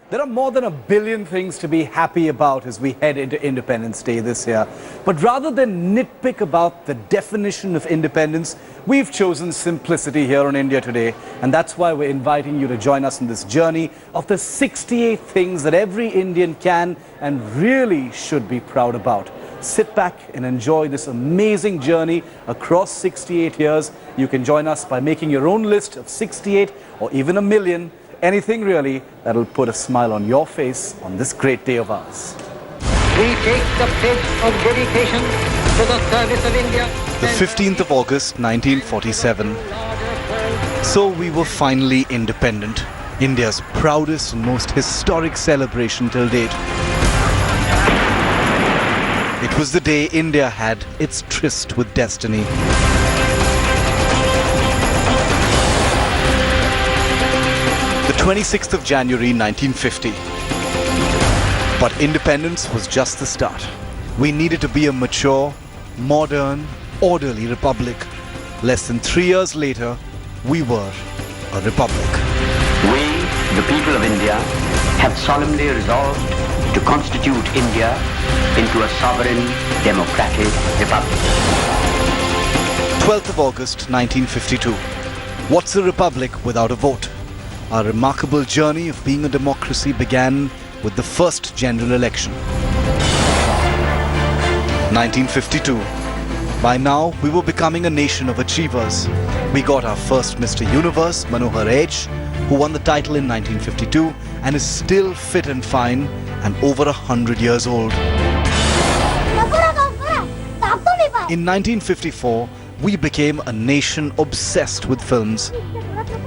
There are more than 1 billion things to be happy about as we head into Independence Day this year. But rather than nitpick about the definition of independence, we've chosen simplicity here on India Today. And that's why we're inviting you to join us in this journey of the 68 things that every Indian can and really should be proud about. Sit back and enjoy this amazing journey across 68 years. You can join us by making your own list of 68 or even 1 million. Anything really that'll put a smile on your face on this great day of ours. We take the pledge of dedication to the service of India. The 15th of August, 1947. So we were finally independent. India's proudest and most historic celebration till date. It was the day India had its tryst with destiny. The 26th of January 1950. But independence was just the start. We needed to be a mature, modern, orderly republic. Less than 3 years later, we were a republic. We, the people of India, have solemnly resolved to constitute India into a sovereign, democratic republic. 12th of August 1952. What's a republic without a vote? Our remarkable journey of being a democracy began with the first general election. 1952. By now, we were becoming a nation of achievers. We got our first Mr. Universe, Manohar H., who won the title in 1952 and is still fit and fine and over 100 years old. In 1954, we became a nation obsessed with films.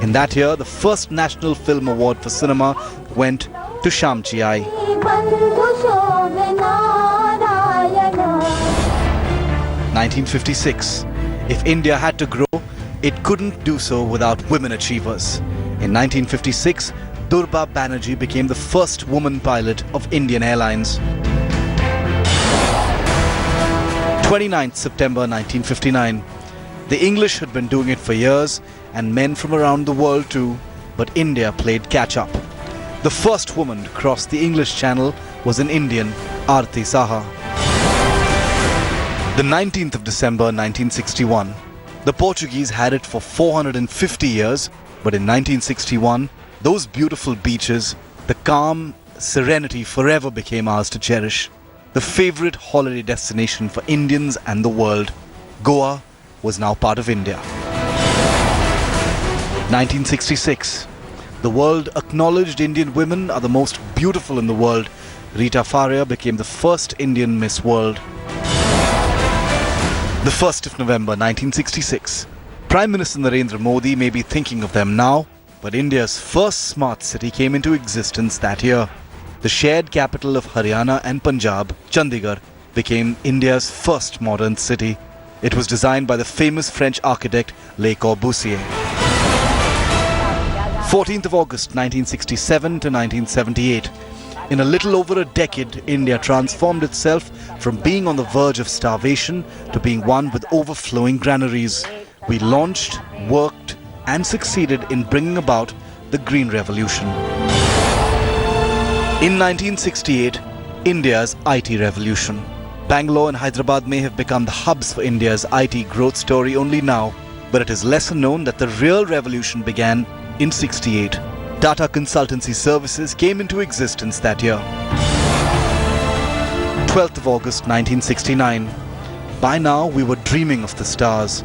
In that year, the first National Film Award for cinema went to Shyamji Ai. 1956. If India had to grow, it couldn't do so without women achievers. In 1956, Durba Banerjee became the first woman pilot of Indian Airlines. 29th September 1959. The English had been doing it for years, and men from around the world too, but India played catch-up. The first woman to cross the English Channel was an Indian, Aarti Saha. The 19th of December 1961. The Portuguese had it for 450 years, but in 1961, those beautiful beaches, the calm serenity forever became ours to cherish. The favorite holiday destination for Indians and the world, Goa, was now part of India. 1966. The world acknowledged Indian women are the most beautiful in the world. Rita Faria became the first Indian Miss World. The 1st of November 1966. Prime Minister Narendra Modi may be thinking of them now, but India's first smart city came into existence that year. The shared capital of Haryana and Punjab, Chandigarh, became India's first modern city. It was designed by the famous French architect Le Corbusier. 14th of August 1967 to 1978. In a little over a decade, India transformed itself from being on the verge of starvation to being one with overflowing granaries. We launched, worked, and succeeded in bringing about the Green Revolution. In 1968, India's IT revolution. Bangalore and Hyderabad may have become the hubs for India's IT growth story only now, but it is lesser known that the real revolution began in '68. Tata Consultancy Services came into existence that year. 12th of August 1969. By now, we were dreaming of the stars.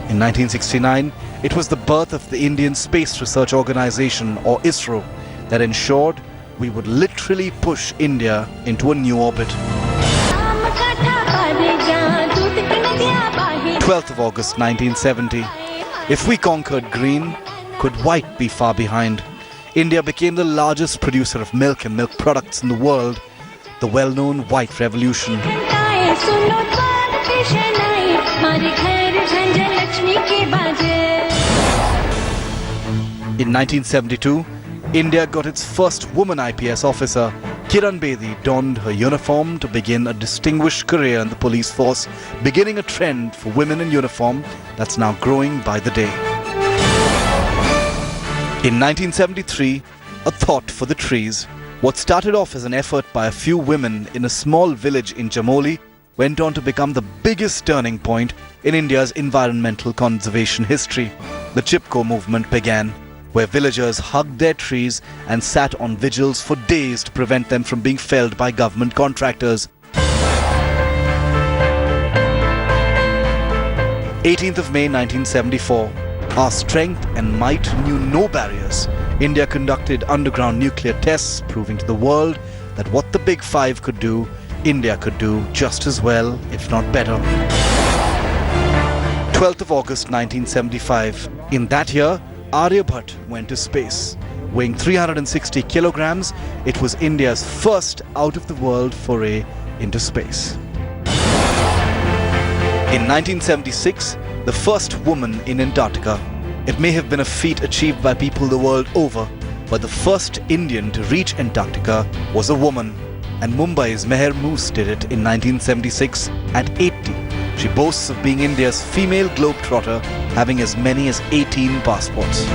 In 1969, it was the birth of the Indian Space Research Organization, or ISRO, that ensured we would literally push India into a new orbit. 12th of August 1970. If we conquered green, could white be far behind? India became the largest producer of milk and milk products in the world, the well-known White Revolution. In 1972, India got its first woman IPS officer. Kiran Bedi donned her uniform to begin a distinguished career in the police force, beginning a trend for women in uniform that's now growing by the day. In 1973, a thought for the trees. What started off as an effort by a few women in a small village in Chamoli went on to become the biggest turning point in India's environmental conservation history. The Chipko movement began, where villagers hugged their trees and sat on vigils for days to prevent them from being felled by government contractors. 18th of May 1974. Our strength and might knew no barriers. India conducted underground nuclear tests, proving to the world that what the Big Five could do, India could do just as well, if not better. 12th of August 1975. In that year, Aryabhat went to space. Weighing 360 kilograms, it was India's first out-of-the-world foray into space. In 1976, the first woman in Antarctica. It may have been a feat achieved by people the world over, but the first Indian to reach Antarctica was a woman. And Mumbai's Meher Moose did it in 1976 at 80. She boasts of being India's female globetrotter, having as many as 18 passports.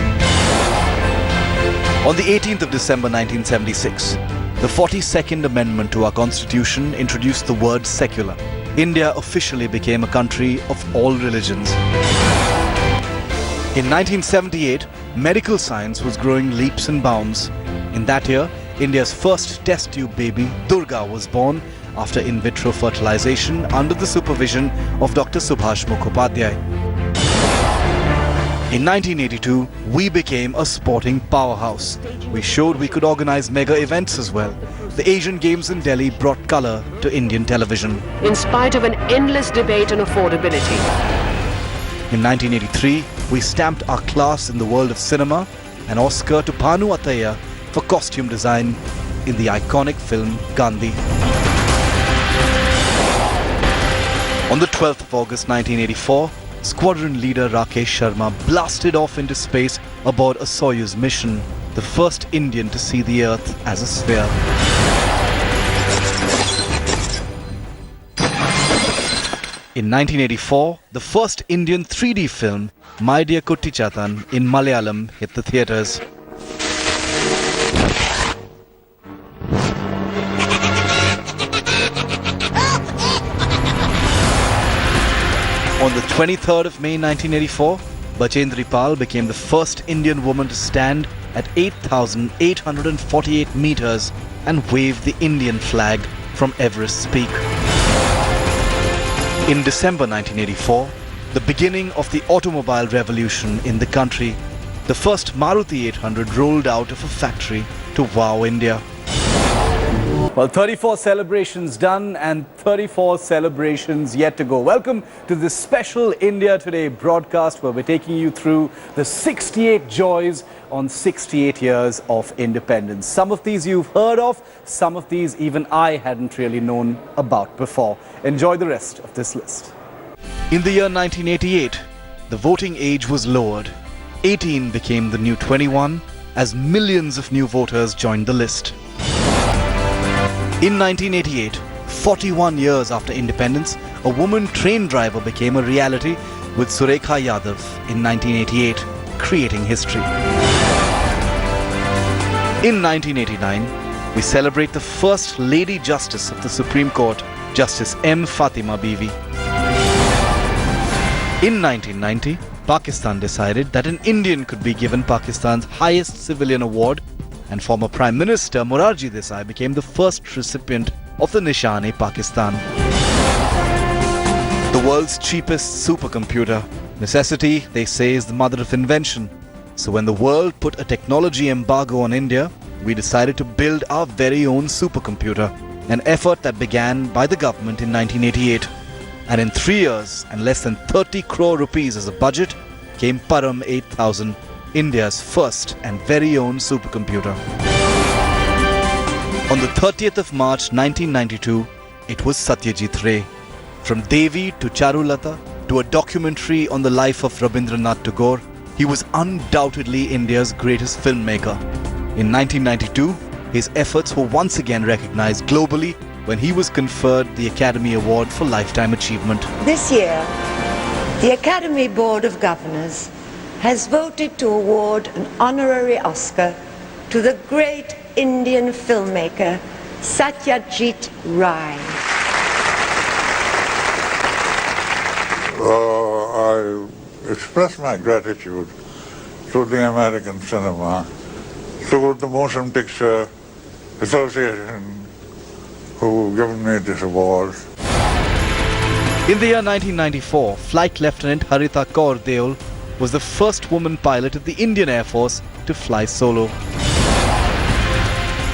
On the 18th of December 1976, the 42nd Amendment to our Constitution introduced the word secular. India officially became a country of all religions. In 1978, medical science was growing leaps and bounds. In that year, India's first test tube baby, Durga, was born after in vitro fertilization under the supervision of Dr. Subhash Mukhopadhyay. In 1982, we became a sporting powerhouse. We showed we could organize mega events as well. The Asian Games in Delhi brought color to Indian television. In spite of an endless debate on affordability. In 1983, we stamped our class in the world of cinema, an Oscar to Bhanu Attaiya for costume design in the iconic film Gandhi. On the 12th of August 1984, Squadron leader Rakesh Sharma blasted off into space aboard a Soyuz mission, the first Indian to see the Earth as a sphere. In 1984, the first Indian 3D film, My Dear Kutti Chatan, in Malayalam hit the theatres. On the 23rd of May 1984, Bachendri Pal became the first Indian woman to stand at 8,848 meters and wave the Indian flag from Everest's peak. In December 1984, the beginning of the automobile revolution in the country, the first Maruti 800 rolled out of a factory to wow India. Well, 34 celebrations done and 34 celebrations yet to go. Welcome to this special India Today broadcast where we're taking you through the 68 joys on 68 years of independence. Some of these you've heard of, some of these even I hadn't really known about before. Enjoy the rest of this list. In the year 1988, the voting age was lowered. 18 became the new 21 as millions of new voters joined the list. In 1988, 41 years after independence, a woman train driver became a reality with Surekha Yadav in 1988, creating history. In 1989, we celebrate the first Lady Justice of the Supreme Court, Justice M. Fatima Bibi. In 1990, Pakistan decided that an Indian could be given Pakistan's highest civilian award, and former Prime Minister Morarji Desai became the first recipient of the Nishan-e-Pakistan. The world's cheapest supercomputer. Necessity, they say, is the mother of invention. So when the world put a technology embargo on India, we decided to build our very own supercomputer, an effort that began by the government in 1988. And in 3 years and less than 30 crore rupees as a budget, came Param 8000, India's first and very own supercomputer. On the 30th of March 1992, it was Satyajit Ray. From Devi to Charulata to a documentary on the life of Rabindranath Tagore, he was undoubtedly India's greatest filmmaker. In 1992, his efforts were once again recognized globally when he was conferred the Academy Award for Lifetime Achievement. This year, the Academy Board of Governors has voted to award an honorary Oscar to the great Indian filmmaker Satyajit Ray. I express my gratitude to the American cinema, to the Motion Picture Association who given me this award. In the year 1994, Flight Lieutenant Harita Kaur Deol was the first woman pilot of the Indian Air Force to fly solo.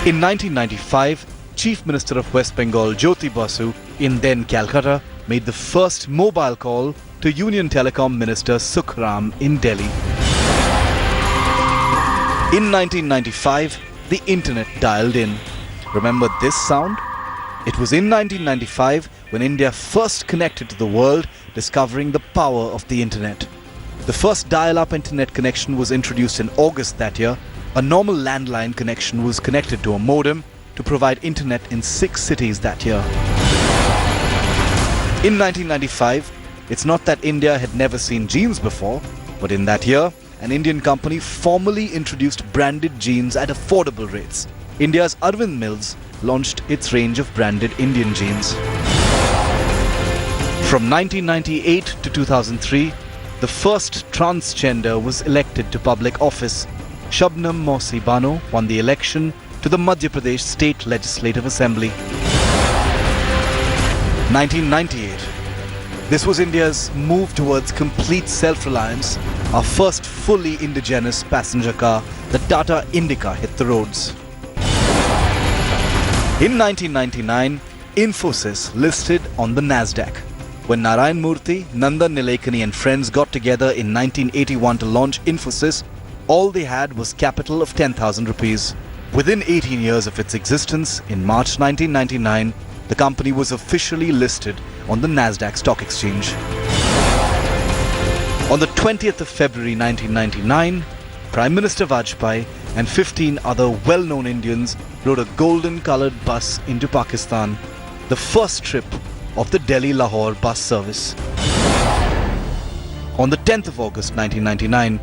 In 1995, Chief Minister of West Bengal Jyoti Basu in then Calcutta made the first mobile call to Union Telecom Minister Sukhram in Delhi. In 1995, the internet dialed in. Remember this sound? It was in 1995 when India first connected to the world, discovering the power of the internet. The first dial-up internet connection was introduced in August that year. A normal landline connection was connected to a modem to provide internet in 6 cities that year. In 1995, it's not that India had never seen jeans before, but in that year, an Indian company formally introduced branded jeans at affordable rates. India's Arvind Mills launched its range of branded Indian jeans. From 1998 to 2003, the first transgender was elected to public office. Shabnam Mosi Bano won the election to the Madhya Pradesh State Legislative Assembly. 1998. This was India's move towards complete self-reliance. Our first fully indigenous passenger car, the Tata Indica, hit the roads. In 1999, Infosys listed on the Nasdaq. When Narayan Murthy, Nandan Nilekani and friends got together in 1981 to launch Infosys, all they had was capital of 10,000 rupees. Within 18 years of its existence, in March 1999, the company was officially listed on the Nasdaq Stock Exchange. On the 20th of February 1999, Prime Minister Vajpayee and 15 other well-known Indians rode a golden-coloured bus into Pakistan, the first trip of the Delhi-Lahore bus service. On the 10th of August 1999,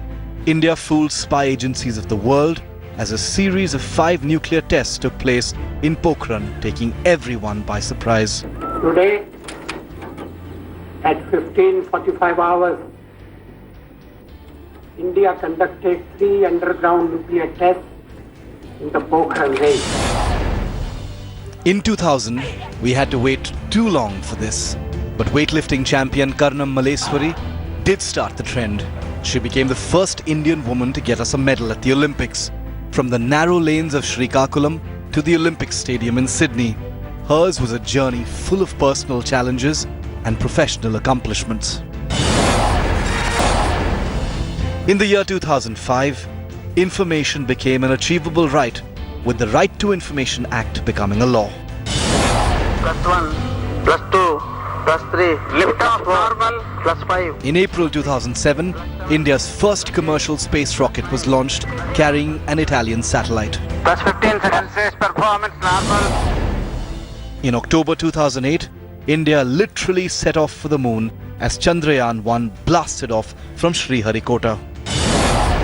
India fooled spy agencies of the world as a series of 5 nuclear tests took place in Pokhran, taking everyone by surprise. Today, at 15:45 hours, India conducted 3 underground nuclear tests in the Pokhran range. In 2000, we had to wait too long for this. But weightlifting champion Karnam Maleswari did start the trend. She became the first Indian woman to get us a medal at the Olympics. From the narrow lanes of Srikakulam to the Olympic Stadium in Sydney, hers was a journey full of personal challenges and professional accomplishments. In the year 2005, information became an achievable right, with the Right to Information Act becoming a law. +1, +2, +3, lift off normal, +5. In April 2007, India's first commercial space rocket was launched, carrying an Italian satellite. +15 seconds, space performance normal. In October 2008, India literally set off for the moon as Chandrayaan-1 blasted off from Sriharikota.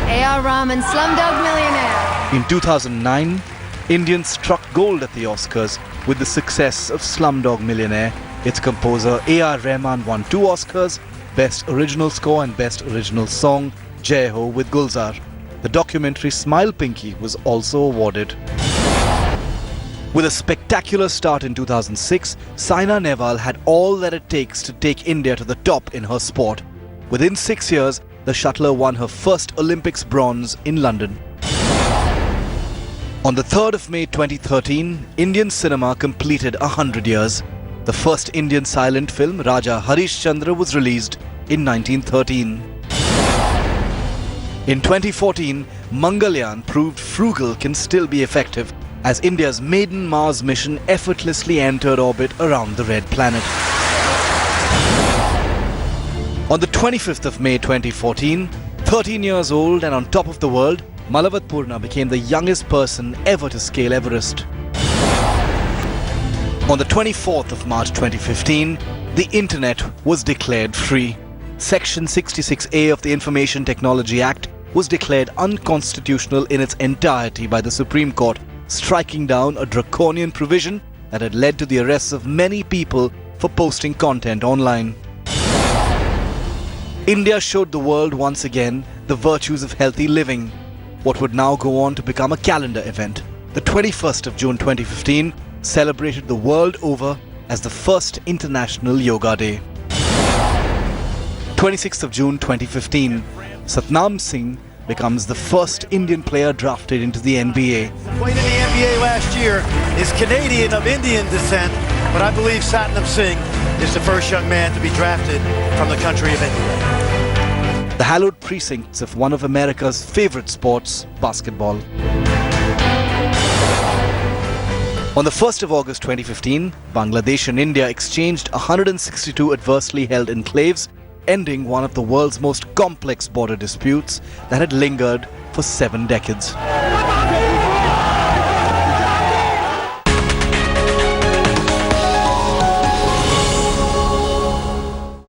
A.R. Rahman, Slumdog Millionaire. In 2009, Indians struck gold at the Oscars with the success of Slumdog Millionaire. Its composer A.R. Rahman won 2 Oscars, Best Original Score and Best Original Song, Jai Ho with Gulzar. The documentary Smile Pinky was also awarded. With a spectacular start in 2006, Saina Nehwal had all that it takes to take India to the top in her sport. Within 6 years, the shuttler won her first Olympics bronze in London. On the 3rd of May 2013, Indian cinema completed 100 years. The first Indian silent film, Raja Harishchandra, was released in 1913. In 2014, Mangalyaan proved frugal can still be effective, as India's maiden Mars mission effortlessly entered orbit around the red planet. On the 25th of May 2014, 13 years old and on top of the world, Malavat Purna became the youngest person ever to scale Everest. On the 24th of March 2015, the internet was declared free. Section 66A of the Information Technology Act was declared unconstitutional in its entirety by the Supreme Court, striking down a draconian provision that had led to the arrests of many people for posting content online. India showed the world once again the virtues of healthy living, what would now go on to become a calendar event. The 21st of June 2015 celebrated the world over as the first International Yoga Day. 26th of June 2015, Satnam Singh becomes the first Indian player drafted into the NBA. Played in the NBA last year, is Canadian of Indian descent, but I believe Satnam Singh is the first young man to be drafted from the country of India. The hallowed precincts of one of America's favorite sports, basketball. On the 1st of August 2015, Bangladesh and India exchanged 162 adversely held enclaves, ending one of the world's most complex border disputes that had lingered for 7 decades.